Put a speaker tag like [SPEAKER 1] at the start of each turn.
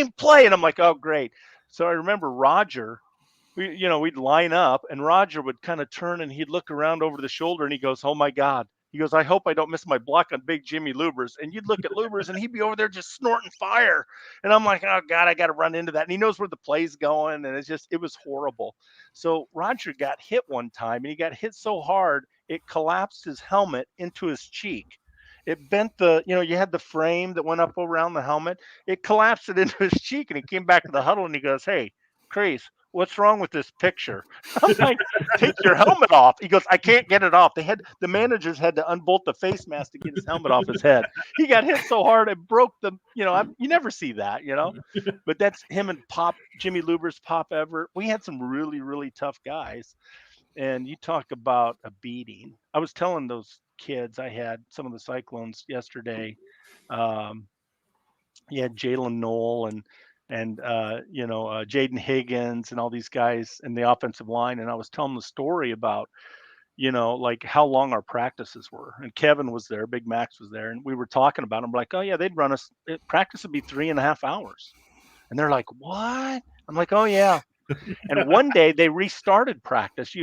[SPEAKER 1] game, play. And I'm like, oh, great. So I remember Roger, we'd line up and Roger would kind of turn and he'd look around over the shoulder and he goes, oh my God. He goes, I hope I don't miss my block on big Jimmy Lubers. And you'd look at Lubers and he'd be over there just snorting fire. And I'm like, oh God, I got to run into that. And he knows where the play's going. And it was horrible. So Roger got hit one time and he got hit so hard, it collapsed his helmet into his cheek. It bent you had the frame that went up around the helmet. It collapsed it into his cheek and he came back to the huddle and he goes, hey, Crease, what's wrong with this picture? I'm like, take your helmet off. He goes, I can't get it off. The managers had to unbolt the face mask to get his helmet off his head. He got hit so hard it broke you never see that, but that's him and Jimmy Lubers, Pop Everett. We had some really, really tough guys. And you talk about a beating. I was telling those kids, I had some of the Cyclones yesterday. You had Jalen Knoll and Jaden Higgins and all these guys in the offensive line. And I was telling the story about, like how long our practices were. And Kevin was there, Big Max was there. And we were talking about them. We're like, oh yeah, they'd run us. Practice would be 3.5 hours. And they're like, what? I'm like, oh yeah. And one day they restarted practice.